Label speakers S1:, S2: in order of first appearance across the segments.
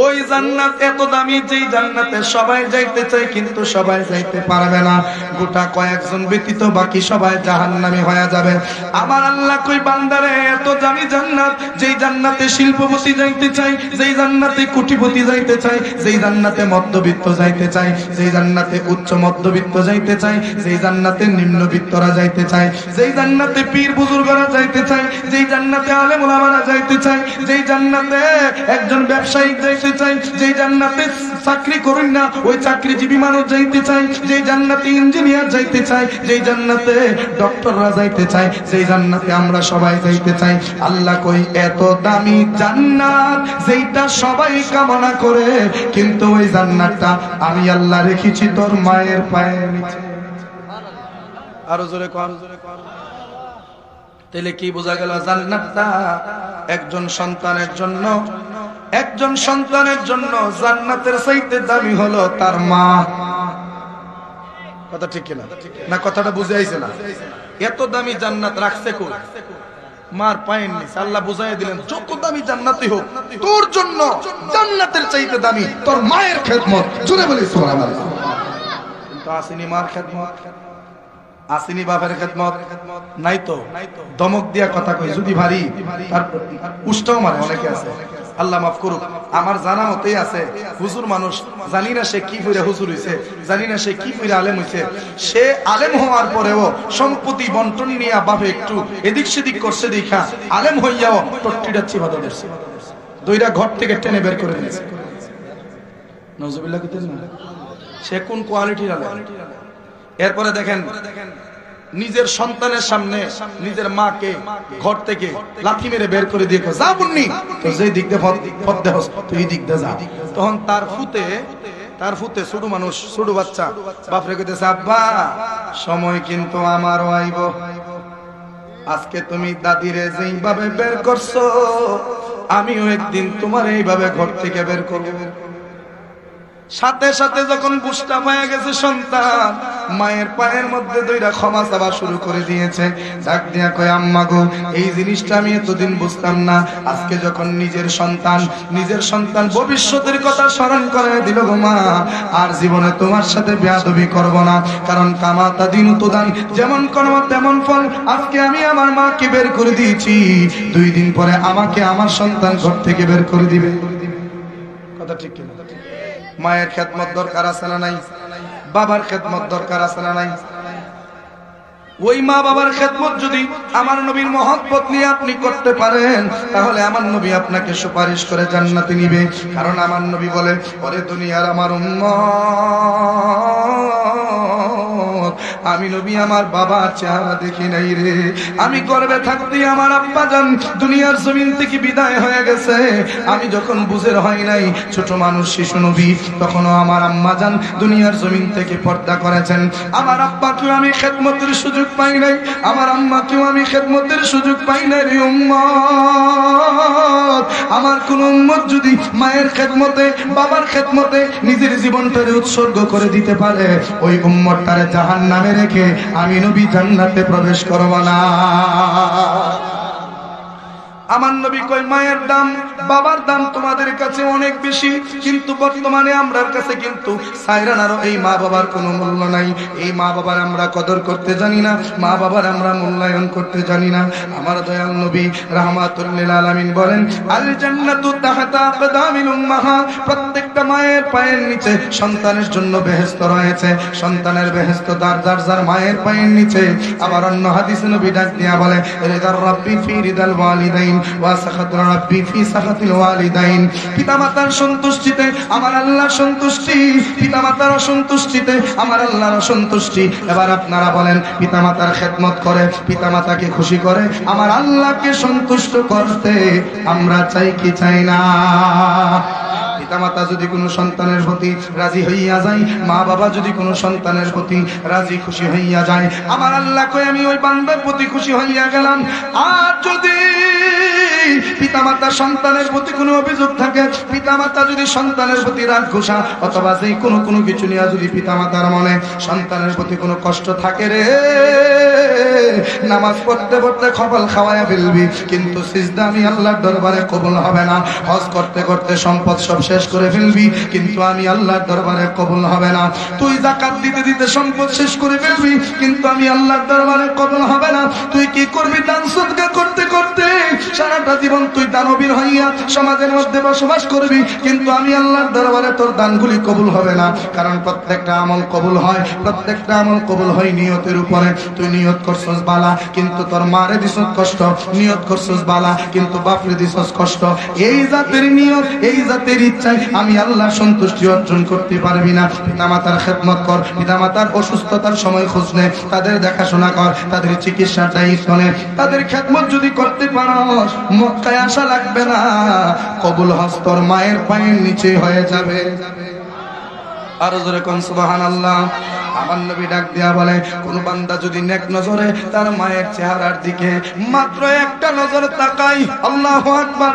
S1: ওই জান্নাত এত দামি, যেই জান্নাতে সবাই যাইতে চায় কিন্তু সবাই যাইতে পারবে না, গোটা কয়েকজন ব্যতীত বাকি সবাই জাহান্নামী হয়ে যাবে। আমার আল্লাহ কই বান্দারে এত দামি জান্নাত, যেই জান্নাতে শিল্পপতি যাইতে চায়, যেই জান্নাতে কোটিপতি যাইতে চায়, যেই জান্নাতে মধ্যবিত্ত যাইতে চায়, যেই জান্নাতে উচ্চ মধ্যবিত্ত যাইতে চায়, যেই জান্নাতে নিম্নবিত্তরা যাইতে চায়, যেই জান্নাতে পীর বুজুর্গরা যাইতে চায়, যেই জান্নাতে আলেম ওলামারা যাইতে চায়, যেই জান্নাতে একজন ব্যবসায়িক যাইতে চায়, যেই জান্নাতে চাকরি করেন না ওই চাকরিজীবী মানুষ যাইতে চায়, যেই জান্নাতে ইঞ্জিনিয়ার যাইতে চায়, যেই জান্নাতে ডক্টররা যাইতে চায়, যেই জান্নাতে আমরা সবাই যাইতে চাই। আল্লাহ কই এত দামি জান্নাত যেইটা সবাই কামনা করে, কিন্তু ওই জান্নাতটা আমি আল্লাহ রেখেছি তোর মায়ের পায়ের নিচে। আরো জোরে কর। তাহলে কি বোঝা গেল? জান্নাতটা একজন সন্তানের জন্য, একজন সন্তানের জন্য জান্নাতের চাইতে দামি হলো তার মা। কথা ঠিক কিনা? না কথাটা বুঝে আইছে না? এত দামি জান্নাত রাখছে কই? মার পায়ের নিচে। আল্লাহ বুঝাই দিলেন যত দামি জান্নাতই হোক তোর জন্য জান্নাতের চাইতে দামি তোর মায়ের খেদমত। জোরে বলি সুবহানাল্লাহ। কিন্তু আসেনি মার খেদমত, আসেনি বাপের খেদমত, নাই তো। দমক দিয়া কথা কই যদি ভারী তার উষ্টাও মারে অনেকে আছে। আল্লাহ মাফ করুক, আমার জানা মতেই আছে হুজুর মানুষ, জানি না সে কি করে হুজুর হইছে, জানি না সে কি করে আলেম হইছে, সে আলেম হওয়ার পরেও সম্পত্তি বন্টন নিয়ে বাপে একটু এদিক সেদিক করছে দেখা আলেম হইয়াও টট্টিটা চিবাদা দিচ্ছে, দুইটা ঘর থেকে টেনে বের করে দিয়েছে। নাউজুবিল্লাহ কইতেন না? সে কোন কোয়ালিটির আলেম? এরপরে দেখেন নিজের সন্তানের সামনে নিজের মাকে ঘর থেকে লাথি মেরে বের করে দিয়ে যা বুন্নি তো যেই দিক দিয়ে পথ দেহস তুই দিক দিয়ে যা। তখন তার ফুতে ছোট মানুষ, ছোট বাচ্চা বাপরে কইতেছে আব্বা সময় কিন্তু আমারও আইব, আজকে তুমি দাদিরে যেইভাবে বের করছো আমিও একদিন তোমার এইভাবে ঘর থেকে বের করব। সাথে সাথে যখন বুঝটা পাওয়া গেছে সন্তান মায়ের পায়ের মধ্যে দুইটা ক্ষমা চাওয়া শুরু করে দিয়েছে, ডাক দিয়া কয় আম্মা গো এই জিনিসটা আমি এতদিন বুঝতাম না, আজকে যখন নিজের সন্তান ভবিষ্যতের কথা স্মরণ করে দিল গো মা, আর জীবনে তোমার সাথে বেয়াদবি করব না, কারণ কামাতা দিন উতদান, যেমন কর্ম তেমন ফল। আজকে আমি আমার মাকে বের করে দিয়েছি, 2 দিন পরে আমাকে আমার সন্তান ঘর থেকে বের করে দিবে। কথা ঠিক কিনা? মায়ের খেদমত দরকার আছে না নাই? বাবার খেদমত দরকার আছে না নাই? ওই মা বাবার খেদমত যদি আমার নবীর মহব্বত নিয়ে আপনি করতে পারেন তাহলে আমার নবী আপনাকে সুপারিশ করে জান্নাতে নিবে। কারণ আমার নবী বলে ওরে দুনিয়ার আমার উম্মত, আমি নবী আমার বাবার চেহারা দেখি নাই রে, আমি গর্ভে থাকতে আমার আব্বা জান দুনিয়ার জমিন থেকে বিদায় হয়ে গেছে, আমি যখন বুঝের হয় নাই ছোট মানুষ শিশু নবী তখনও আমার আম্মা জান দুনিয়ার জমিন থেকে পর্দা করেছেন, আমার আব্বাকেও আমি খেদমতের সুযোগ পাই নাই, আমার আম্মাকেও আমি খেদমতের সুযোগ পাই নাই রে উম্মত। আমার কোন উম্মত যদি মায়ের খেদমতে বাবার খেদমতে নিজের জীবনটারে উৎসর্গ করে দিতে পারে ওই উম্মতটারে জাহান্নামে রেখে আমি নবী জান্নাতে প্রবেশ করব না। আমার নবী কয় মায়ের দাম বাবার দাম তোমাদের কাছে অনেক বেশি, কিন্তু বর্তমানে আমরার কাছে কিন্তু সাইরানারও এই মা বাবার কোনো মূল্য নাই। এই মা বাবার আমরা কদর করতে জানি না, মা বাবার আমরা মূল্যায়ন করতে জানি না। আমার দয়াল নবী রাহমাতুল লিল আলামিন বলেন আল জান্নাতু তাহতা আকদামিল উম্মাহাত, প্রত্যেকটা মায়ের পায়ের নিচে সন্তানের জন্য বেহেশত রয়েছে, সন্তানের বেহেশত যার মায়ের পায়ের নিচে। আবার অন্য হাদিসে নবী ডাক দিয়া বলে রিদার রাব্বি ফি রিদাল ওয়ালিদাইন ওয়া সাখাতুর রাব্বি ফি সাখাতিল ওয়ালিদাইন, পিতামাতার সন্তুষ্টিতে আমার আল্লাহর সন্তুষ্টি, পিতামাতার অসন্তুষ্টিতে আমার আল্লাহর অসন্তুষ্টি। এবার আপনারা বলেন পিতামাতার খেদমত করে পিতামাতাকে খুশি করে আমার আল্লাহকে সন্তুষ্ট করতে আমরা চাই কি চাই না? পিতামাতা যদি কোনো সন্তানের প্রতি রাজি হইয়া যায়, মা বাবা যদি কোনো সন্তানের প্রতি রাজি খুশি হইয়া যায়, আমার আল্লাহ কই আমি ওই বান্দার প্রতি খুশি হইয়া গেলাম। আর যদি পিতামাতা সন্তানের প্রতি কোনো অভিযোগ থাকে, পিতামাতা যদি সন্তানের প্রতি রাগ ঘোষা অথবা যে কোনো কিছু নিয়ে যদি পিতামাতার মনে সন্তানের প্রতি কোনো কষ্ট থাকে রে নামাজ পড়তে পড়তে কপাল খাওয়ায়া ফেলবি, কিন্তু সিজদা আমি আল্লাহর দরবারে কবুল হবে না। হজ করতে করতে সম্পদ সব শেষ করে ফেলবি, কিন্তু আমি আল্লাহর দরবারে কবুল হবে না। তুই যাকাত দিতে দিতে সম্পদ শেষ করে ফেলবি, কিন্তু আমি আল্লাহর দরবারে কবুল হবে না। তুই কি করবি? দান সদকা করতে করতে সারাটা জীবন তুই দানবীর হইয়া সমাজের মধ্যে বসবাস করবি, কিন্তু আমি আল্লাহর দরবারে তোর দানগুলি কবুল হবে না। কারণ প্রত্যেকটা আমল কবুল হয়, প্রত্যেকটা আমল কবুল হয় নিয়তের উপরে। তুই নিয়ত করছস বালা, কিন্তু তোর মারে দিছস কষ্ট। নিয়ত করছস বালা, কিন্তু বাপরে দিছস কষ্ট। এই জাতের নিয়ত, এই জাতের ইচ্ছায় আমি আল্লাহর সন্তুষ্টি অর্জন করতে পারবি না। পিতামাতার খেদমত কর, পিতামাতার অসুস্থতার সময় খোঁজ নে, তাদের দেখাশোনা কর, তাদের চিকিৎসার দায়িত্ব নে। তাদের খেদমত যদি করতে পারস, মক্কায় আসা লাগবে না, কবুল হজ তোর মায়ের পায়ের নিচে হয়ে যাবে। আর জোরে কোন সুবহানাল্লাহ। আমার নবী ডাক দিয়া বলে, কোন বান্দা যদি নেক নজরে তার মায়ের চেহারার দিকে মাত্র একটা নজর তাকায়, আল্লাহু আকবার,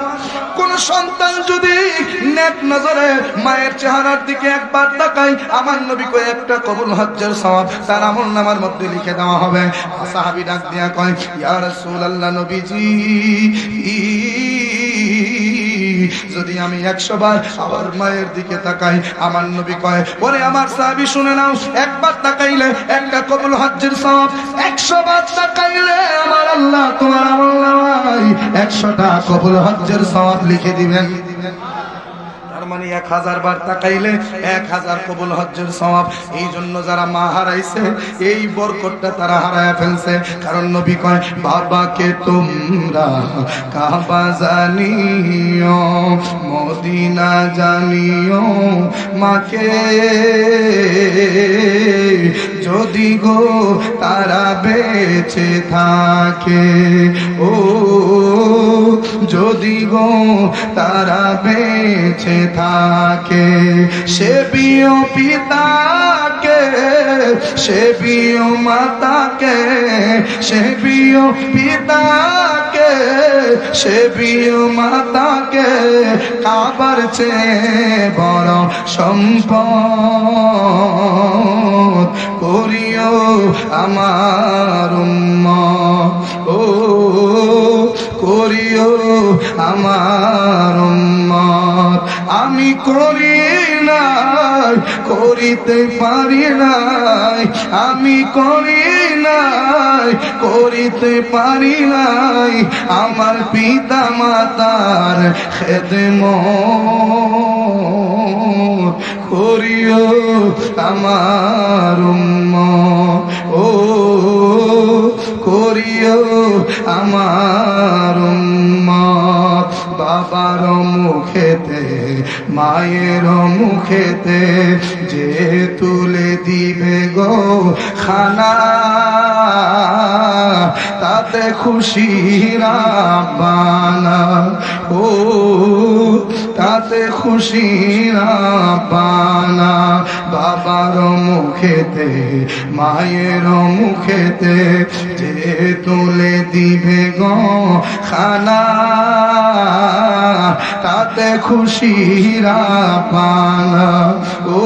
S1: কোন সন্তান যদি নেক নজরে মায়ের চেহারার দিকে একবার তাকায়, আমার নবী কয় একটা কবুল হজ্জের সওয়াব তার আমলনামার মধ্যে লিখে দেওয়া হবে। সাহাবী ডাক দিয়া কয়, ইয়া রাসূলুল্লাহ, নবীজি, যদি আমি 100 বার আমার মায়ের দিকে তাকাই, আমার নবী কয়, ওরে আমার সাহাবী শুনে নাও, একবার তাকাইলে একটা কবুল হজ্জের সওয়াব, 100 বার তাকাইলে আমার আল্লাহ তোমার আমলনামায় 100টা কবুল হজ্জের সওয়াব লিখে দিবেন। মানে 1000 বার তাকাইলে 1000 কবুল হজ্জের সওয়াব। এই জন্য যারা মা হারাইছে এই বরকতটা তারা হারায়া ফেলছে। কারণ নবী কয়, বাবাকে তোমরা কাবা জানিও, মদিনা জানিও, মাকে যদি গো তারা বেঁচে থাকে, ও যদি গো তারা বেঁচে থাকে, সে বিও পিতাকে, সে বিও মাতাকে, সে বিও পিতাকে, সে বিও মাতাকে, কাবার চেয়ে বড় সম্পদ করিও আমার উম্মত, ও করিও আমার উম্মত। আমি করি নাই, করিতে পারি নাই, আমি করি নাই, করিতে পারি নাই, আমার পিতা মাতার খেদমত করিও আমার উম্মত, ও করিও আমার উম্মত। বাবার মুখেতে মায়ের মুখেতে যে তুলে দিবে গো খানা, তাতে খুশি রাব্বানা, ও তাতে খুশি রাব্বানা। বাবার মুখেতে মায়ের মুখেতে যে তুলে দিবে গো খানা, তাতে খুশি রাব্বানা, ও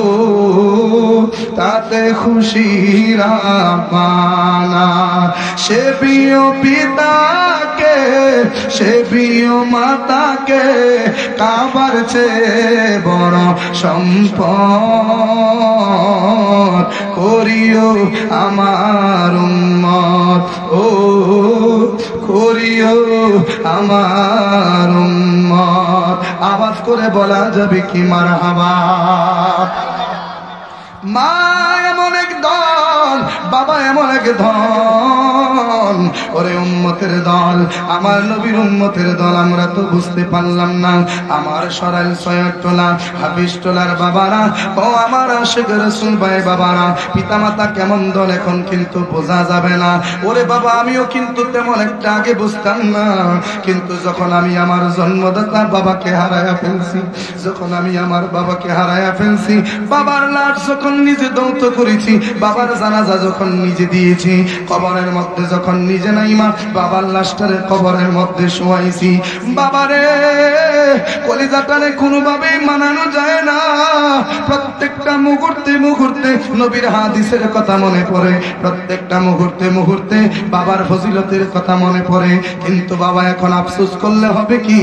S1: তাতে খুশি রাব্বানা। সে বিও পিতাকে, সে বিও মাতাকে, কাবার চেয়ে বড় সম্পদ করিও আমার উম্মত, ও করিও আমার উম্মত। আওয়াজ করে বলা যাবে কি মারহাবা। মা এমন এক দল, বাবা এমন এক দল, ওরে উম্মতের দল, আমার নবীর উম্মতের দল। আমরা তো বুঝতে পারলাম না। আমার সরাইল সৈয়দটোলা হাফিজ টোলার বাবারা, ও আমার আশিক রাসূল ভাই বাবারা, পিতামাতা কেমন দল এখন কিন্তু বোঝা যাবে না। ওরে বাবা, আমিও কিন্তু তেমন একটা আগে বুঝতাম না, কিন্তু যখন আমি আমার জন্মদাতা বাবাকে হারায়া ফেলছি, যখন আমি আমার বাবাকে হারায়া ফেলছি, বাবার লাশ যখন নিজে দৌত করেছি, বাবার জানাজা যখন নিজে দিয়েছি, কবরের মধ্যে যখন নিজে নাইমা বাবার লাশটারে কবরের মধ্যে শোয়াইছি, বাবারে কলিজাটারে কোনোভাবেই মানানো যায় না। প্রত্যেকটা মুহূর্তে মুহূর্তে নবীর হাদিসের কথা মনে পড়ে, প্রত্যেকটা মুহূর্তে মুহূর্তে বাবার ফজিলতের কথা মনে পড়ে। কিন্তু বাবা এখন আফসোস করলে হবে কি,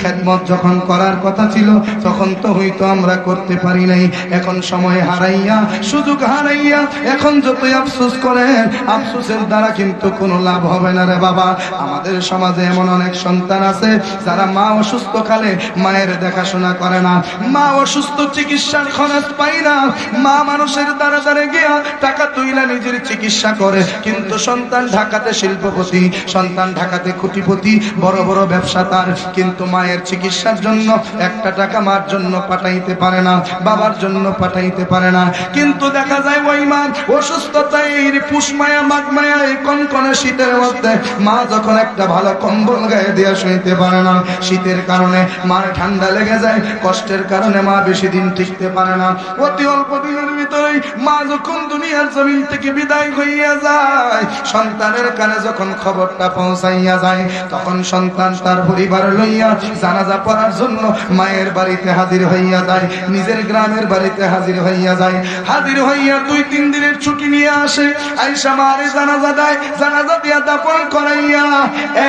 S1: খেদমত যখন করার কথা ছিল তখন তো হয়তো আমরা করতে পারি নাই। এখন সময় হারাইয়া, সুযোগ হারাইয়া এখন যতই আফসোস করেন, আফসোসের দ্বারা কিন্তু কোনো লাভ হবে না রে বাবা। আমাদের সমাজে এমন অনেক সন্তান আছে যারা মা অসুস্থ কালে মায়ের দেখাশোনা করে না, মা অসুস্থ চিকিৎসার খরচ পাই না, মা মানুষের দ্বারা দ্বারে গিয়া টাকা তুইলা নিজের চিকিৎসা করে, কিন্তু সন্তান ঢাকাতে শিল্পপতি, সন্তান ঢাকাতে কোটিপতি, বড় বড় ব্যবসা তার, কিন্তু মায়ের চিকিৎসার জন্য একটা টাকা মার জন্য পাঠাইতে পারে না, বাবার জন্য পাঠাইতে পারে না। কিন্তু দেখা যায় ওই মা অসুস্থতায় পুষ মায়া মাঘ মায়া এই কনকনে শীতের মধ্যে মা যখন একটা ভালো কম্বল গায়ে দিয়ে শুইতে পারে না, শীতের কারণে মার ঠান্ডা লেগে যায়, কষ্টের কারণে মা বেশি দিন টিকতে পারে না। অতি অল্প দিনের ভিতরেই মা যখন দুনিয়ার জমিন থেকে বিদায় হইয়া যায়, সন্তানের কানে যখন খবরটা পৌঁছাইয়া যায়, তখন সন্তান তার পরিবার লইয়া জানাজা পড়ার জন্য মায়ের বাড়িতে হাজির হইয়া যায়, নিজের গ্রামের বাড়িতে হাজির হইয়া যায়। হাজির হইয়া 2-3 দিনের ছুটি নিয়ে আসে, আইসা মারে জানাজা দেয়, জানাজা দিয়া দাফন করাইয়া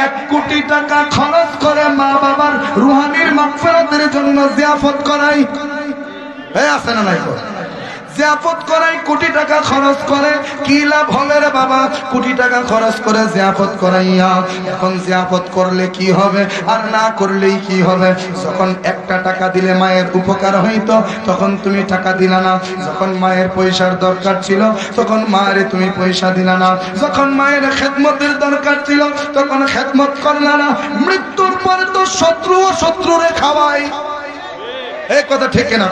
S1: 1 কোটি টাকা খরচ করে মা বাবার রুহানির মাগফিরাতের জন্য জিয়াফত করাই। আছে না নাই? জিয়াফত করাই, কোটি টাকা খরচ করে, কি লাভ হবে রে বাবা? কোটি টাকা খরচ করে জিয়াফত করাইয়া এখন জিয়াফত করলে কি হবে আর না করলেই কি হবে? যখন একটা টাকা দিলে মায়ের উপকার হইতো তখন তুমি টাকা দিলা না, যখন মায়ের পয়সার দরকার ছিল তখন মায়ের তুমি পয়সা দিলা না, যখন মায়ের খেদমতের দরকার ছিল তখন খেদমত করলা না। মৃত্যুর পরে তো শত্রু ও শত্রুরে খাওয়ায়, এই কথা ঠিক না?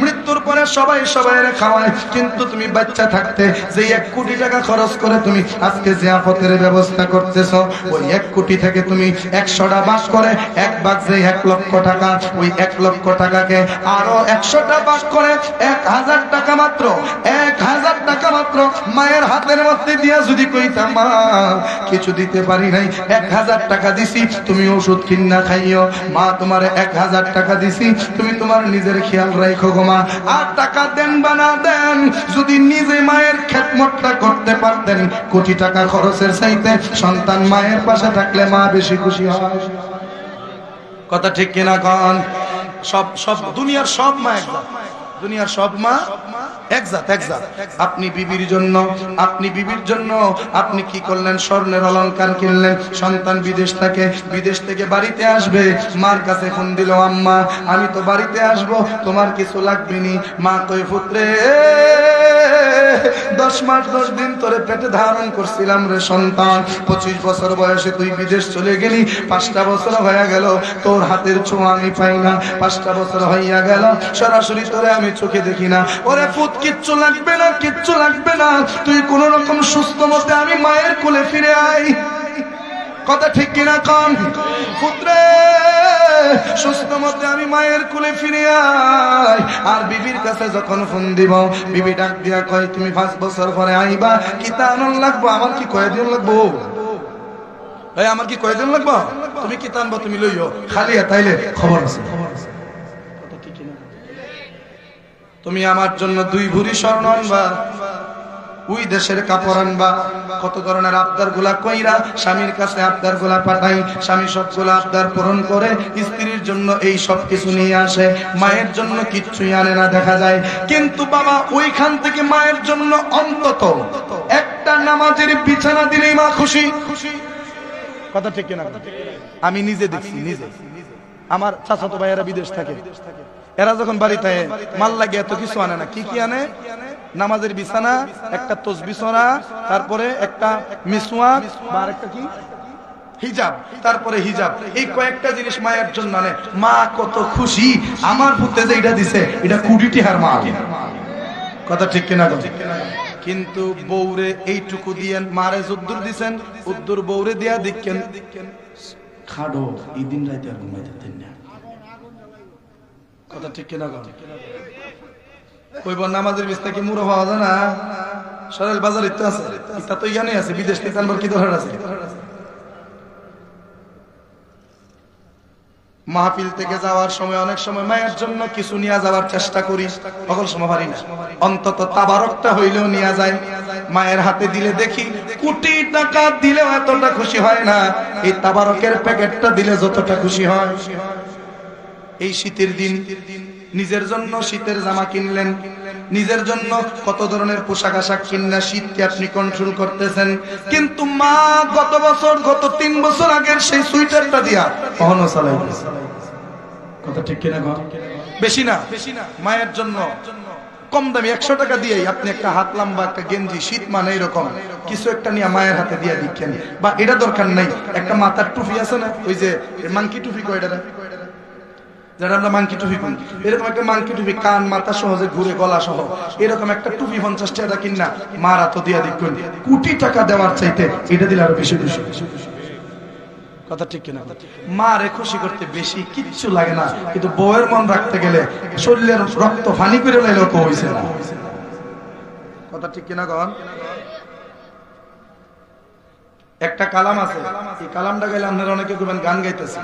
S1: মৃত্যুর পরে সবাই সবাইরে খাওয়ায়, কিন্তু তুমি বাচ্চা থাকতে যে 1 কোটি টাকা খরচ করে তুমি আজকে জিয়াফতের ব্যবস্থা করতেছো, ওই 1 কোটি থেকে তুমি 100টা ভাগ করে 1 ভাগ যে 1 লক্ষ টাকা, ওই 1 লক্ষ টাকাকে আরো 100টা ভাগ করে 1000 টাকা মাত্র, 1000 টাকা মাত্র মায়ের হাতের মধ্যে দিয়া যদি কইতাম মা কিছু দিতে পারি নাই, 1000 টাকা দিছি তুমি ওষুধ কিনা খাইও, মা তোমার 1000 টাকা দিছি তুমি তোমার নিজের খেয়াল রাখো গো মা। আর টাকা দেন বা না দেন, যদি নিজে মায়ের খেদমতটা করতে পারতেন, কোটি টাকা খরচের চাইতে সন্তান মায়ের পাশে থাকলে মা বেশি খুশি হয়। কথা ঠিক কিনা কন? সব সব দুনিয়ার সব মা একজাত, দুনিয়ার সব মা একজাত একজাত। আপনি বিবির জন্য, আপনি বিবির জন্য আপনি কি করলেন? স্বর্ণের অলংকার কিনলেন, সন্তান বিদেশ থেকে বাড়িতে আসবে, মার কাছে ফোন দিল, আম্মা আমি তো বাড়িতে আসব, তোমার কিছু লাগবে নি? মা কই পুত্রে 10 মাস 10 দিন তোরে পেটে ধারণ করছিলাম রে সন্তান, 25 বছর বয়সে তুই বিদেশ চলে গেলি, 5টা বছর হয়ে গেল তোর হাতের ছোঁয়া আমি পাই না, 5টা বছর হইয়া গেল সরাসরি তোরে আমি চোখে দেখি না। ওরে পুত কিচ্ছু লাগবে না, কিচ্ছু লাগবে না, তুই কোন রকম সুস্থ মতে আমি মায়ের কোলে ফিরে আই। কথা ঠিক কিনা কন? পুত্রে সুস্থ মতে আমি মায়ের কোলে ফিরে আই। আর বিবির কাছে যখন ফোন দিব, বিবি ডাক দিয়া কয় তুমি 5 বছর পরে আইবা, কি তা আনন লাগবো? আমার কি কয়দিন লাগবো? এই আমার কি কয়দিন লাগবো? তুমি কি টানবো তুমি লইও, খালি তাইলে খবর আছে। তুমি আমার জন্য 2 ভরি স্বর্ণ আনবা, ওই দেশের কাপড় আনবা। কত ধরনের আবদার গুলা কইরা স্বামীর কাছে আবদার গুলা পাঠাই, স্বামী সবগুলা আবদার পূরণ করে স্ত্রীর জন্য এই সব কিছু নিয়ে আসে, মায়ের জন্য কিচ্ছুই আনে না দেখা যায়। কিন্তু বাবা ওইখান থেকে মায়ের জন্য অন্তত একটা নামাজের বিছানা দিলেই মা খুশি। কথা ঠিক কিনা? আমি নিজে দেখছি, নিজে আমার চাচাতো ভাইয়েরা বিদেশ থাকে, এরা যখন বাড়িতে মাল লাগে এত কিছু আনে না, কি কি আনে? নামাজের বিছানা, একটা তসবিহ পড়া, তারপরে একটা মিসওয়াক, আর একটা কি হিজাব, তারপরে হিজাব, এই কয়েকটা জিনিস মায়ের জন্য আনে। মা কত খুশি, আমার পুত্রে যে এটা দিছে এটা কুটিটি হার মা। কথা ঠিক কিনা? কিন্তু বউরে এইটুকু দিয়েন, মারে যদ্দুর দিছেন উদ্দুর বউরে দিয়া দিকেন খাডো, এই দিন রাইতে আর ঘুমাইতে দেন না। কথা ঠিক কিনা? কইব নামাজের বিছনা কি মুড়ো পাওয়া যায় না? সরেল বাজার ইত্যাদি আছে, ইত্যাদি তো ইয়ানে আছে, বিদেশ থেকে আনবার কি দরকার আছে? মাহফিল থেকে যাওয়ার সময় অনেক সময় মায়ের জন্য কিছু নিয়ে যাওয়ার চেষ্টা করি, সকল সময় পারি না, অন্তত তাবারকটা হইলেও নিয়ে যায়। মায়ের হাতে দিলে দেখি কোটি টাকা দিলেও এতটা খুশি হয় না, এই তাবারকের প্যাকেটটা দিলে যতটা খুশি হয়। এই শীতের দিন নিজের জন্য শীতের জামা কিনলেন, নিজের জন্য কত ধরনের পোশাক আশাক কিনলে শীতকে আপনি কন্ট্রোল করতেছেন, কিন্তু মা গত 3 বছর আগের সেই সুইটারটা দিয়া কখনো চালাইতেছে। কথা ঠিক কিনা? বেশি না, মায়ের জন্য কম দামি 100 টাকা দিয়ে আপনি একটা হাত লম্বা একটা গেঞ্জি, শীত মানে এরকম কিছু একটা নিয়ে মায়ের হাতে দিয়ে দিচ্ছেন। বা এটা দরকার নাই, একটা মাথার টুপি আছে না, ওই যে মাংকি টুপি কয় এটা, যারা আমরা মাংকি টুপি করি, এরকম একটা মাংকি টুপি, কান মাথা সহজে ঘুরে গলা সহ এরকম একটা টুপি 50 টাকা কিনা মার হাতে দিয়ে দিচ্ছেন। কোটি টাকা দেওয়ার চাইতে এটা দিলে আরো বেশি খুশি। কথা ঠিক কিনা? মারে খুশি করতে বেশি কিচ্ছু লাগে না, কিন্তু বউয়ের মন রাখতে গেলে শরীরের রক্ত ফানি করে লাইলেও তো হইছে না। কথা ঠিক কিনা? গন একটা কালাম আছে, এই কালামটা গাইলে আপনারা অনেকে কইবেন গান গাইতেছে,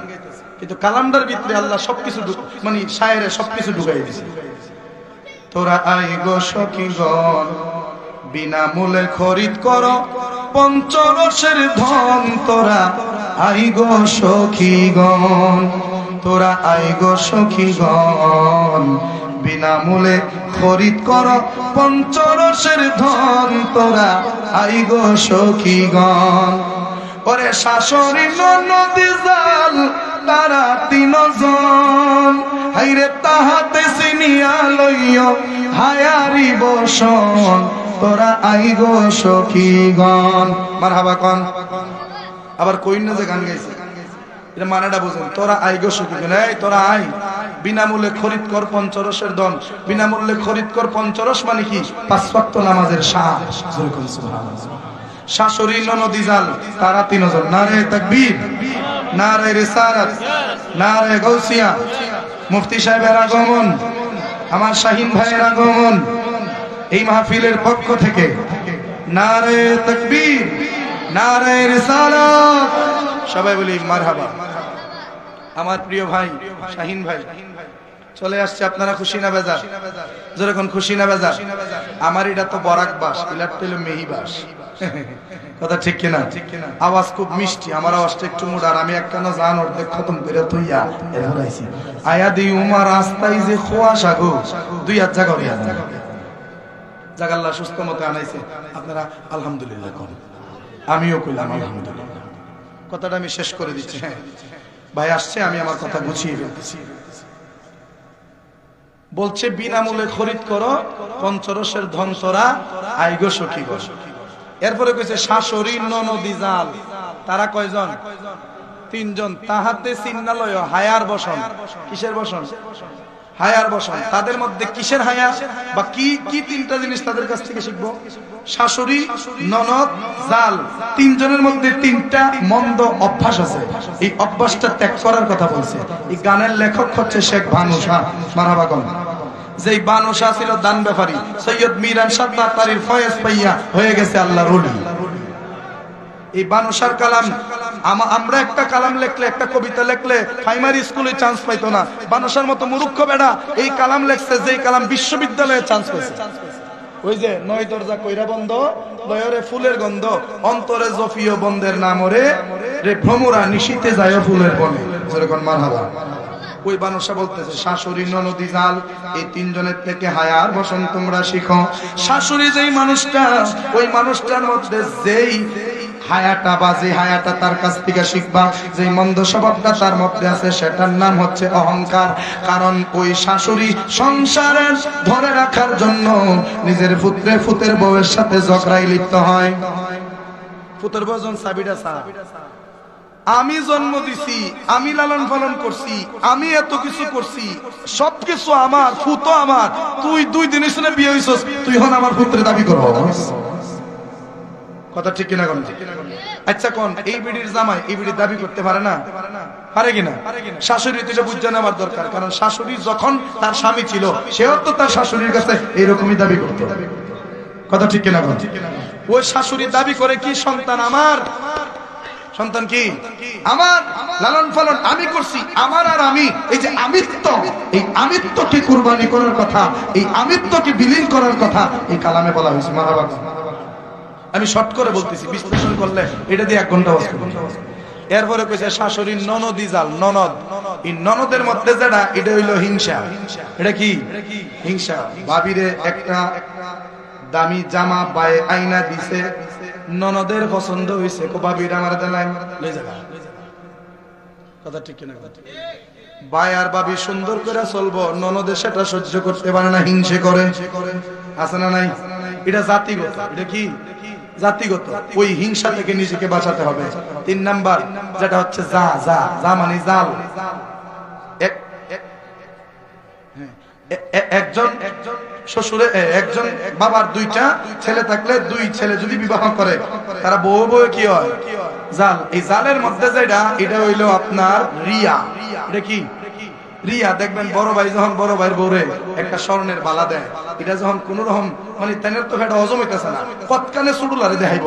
S1: কিন্তু কালামটার ভিতরে আল্লাহ সবকিছু মানে শায়েরে সবকিছু ঢুকাই দিয়েছে। তোরা আই গো সখীগণ বিনামূল্যে খরিদ করো পঞ্চরসের ধন, তোরা আই গো সখীগণ, তোরা আই গো সখীগণ বিনামূল্যে খরিদ করো পঞ্চরসের ধন, তোরা আই গো সখীগণ। ওরে শাশুড়ি ননদি জাল তারা 3 জন, হাইরে তাহাতে চিনিয়া লইও হায়ারি বসন, তোরা আই গো সখীগণ। মারহাবা কোন আবার কইন না যে গান গাইছে, এটা মানাটা বুঝেন। তোরা আই গো সখীগণ, এই তোরা আই, বিনামূল্যে খরিদ কর পঞ্চরসের ধন। বিনামূল্যে খরিদ কর পঞ্চরস মানে কি? 5 ওয়াক্ত নামাজের শাহ। শাশুড়ি ননদি জাল তারা 3 জন। নারে তাকবীর, নারে রিসালাত, নারে গাউসিয়া। মুফতি সাহেবের আগমন, আমার শাহিন ভাইয়ের আগমন, এই মাহফিলের পক্ষ থেকে নারে তাকবীর, নারে রিসালাত, সবাই বলি মারহাবা। আমার প্রিয় ভাই শাহিন ভাই চলে আসছে, আপনারা খুশি না বেজার? যেরকম খুশি না বেজার? আমার এটা তো বরাক বাস, ইলার তেল মেহি বাস। কথা ঠিক কিনা? আওয়াজ খুব মিষ্টি, আমার আওয়াজটা একটু মুডার। আমি একটা না জান অর্ধেক খতম করে তুইয়া এরাইছি আয়া দি উমার রাস্তায় যে খোয়া সাগো 2 হাত জায়গা হইয়া জায়গা আল্লাহ সুস্থ মতে আনাইছে। আপনারা আলহামদুলিল্লাহ কোন, আমিও কইলাম আলহামদুলিল্লাহ। কথাটা আমি শেষ করে দিচ্ছি। হ্যাঁ ভাই আসছে, আমি আমার কথা গুছিয়ে ফেলতেছি। বলছে বিনামূল্যে খরিদ করো পঞ্চরসের ধন, তোরা আই গো সখীগণ। এরপরে কইছে শাশুড়ি ননদি জাল তারা কয়জন? 3 জন। তাহাতে চিন্নালয় হায়ার বসন। কিসের বসন? হায়ার বসন। তাদের মধ্যে কিসের হায়া বা কি কি 3টা জিনিস তাদের কাছ থেকে শিখবো? শাশুড়ি, ননদ, জাল, 3 জনের মধ্যে 3টা মন্দ অভ্যাস আছে, এই অভ্যাসটা ত্যাগ করার কথা বলছে। এই গানের লেখক হচ্ছে শেখ ভানু শাহ। মারহাবা কোন। যেই বানু শাহ ছিল দান ব্যাপারী, সৈয়দ মিরান সাদ্দাত তারির ফয়েজ পাইয়া হয়ে গেছে আল্লাহর ওলি। এই বানু শাহর কালাম, আমরা একটা কালাম লিখলে, একটা কবিতা লিখলে প্রাইমারি স্কুলে চান্স পাইতো না। বানু শাহর মতো মূর্খ বেড়া এই কালাম লিখছে, যেই কালাম বিশ্ববিদ্যালয়ে চান্স পাইছে। ওই যে 9 দরজা কইরা বন্ধ, লয়রে ফুলের গন্ধ, অন্তরে জফিও বন্ধের নামরে, রে ভ্রমরা নিশীতে যায় ফুলের বনে। যেরকম মারহাবা। ওই বানু শাহ বলতেছে শাশুড়ি ননদি জাল এই 3 জনের থেকে হায়ার বসন তোমরা শিখো। শাশুড়ি যেই মানুষটা, ওই মানুষটার মধ্যে যেই হায়াটা বা যে হায়াটা তার কাছ থেকে শিখবা, যে মন্দ স্বভাবটা তার মধ্যে আছে সেটার নাম হচ্ছে অহংকার। কারণ ওই শাশুড়ি সংসারের ধরে রাখার জন্য নিজের ফুতের বউয়ের সাথে ঝগড়ায় লিপ্ত হয়। ফুতের বউ জন সাবিটা সা, আমি জন্ম দিছি, আমি লালন পালন করছি, আমি এত কিছু করছি, সবকিছু আমার, ফুতো আমার, তুই 2 দিনের শুনে বিয়ে হইছস, তুই হন আমার পুত্রের দাবি করো। কথা ঠিক কিনা? আচ্ছা কোন এই বিড়ির জামাই এই বিড়ির দাবি করতে পারে না? পারে কিনা? শাশুড়ি তো বুঝতে নেওয়ার দরকার, কারণ শাশুড়ি যখন তার স্বামী ছিল সেও তো তার শাশুড়ির কাছে এইরকমই দাবি করতো। কথা ঠিক কিনা? ওই শাশুড়ি দাবি করে কি সন্তান আমার, সন্তান কি আমার, লালন পালন আমি করছি, আমার আর আমি, এই যে আমিত্ব, এই আমিত্বকে কুরবানি করার কথা, এই আমিত্বকে বিলীন করার কথা এই কালামে বলা হয়েছে। মারহাবা। আমি শর্ট করে বলতেছি, বিশ্লেষণ করলে এটা দিয়ে 1 ঘন্টা ওয়াজ করব। এরপরে কইছে শাশুড়ির ননদি জাল, ননদ, এই ননদের মধ্যে যেটা, এটা হইলো হিংসা। এটা কি হিংসা। ভাবিরে একটা দামি জামা পায়ে আইনা দিছে, ননদের পছন্দ হইছে, কো ভাবির আমার দেলাই লই যাবা, কথা ঠিক কিনা? ভাই আর ভাবি সুন্দর করে চলবো, ননদের সেটা সহ্য করতে পারে না, হিংসে করে, আছে না নাই? এটা জাতিগত। এটা কি জাতিগত। ওই হিংসা থেকে নিজেকে বাঁচাতে হবে। 3 নাম্বার যেটা হচ্ছে যা যা যা মানে জাল। একজন শ্বশুরে, একজন বাবার 2টা ছেলে থাকলে 2 ছেলে যদি বিবাহ করে, তারা বউ বউ কি হয়? জাল। এই জালের মধ্যে যেটা, এটা হইলো আপনার রিয়া। এটা কি রিয়া। দেখবেন বড় ভাই যখন বড় ভাইয়ের বউরে একটা স্বর্ণের বালা দেয়, এটা যখন কোন রকম মানে তেনের তো এটা হজম হইতেছে না, কতখানে চুড়ুলারে দেখাইব।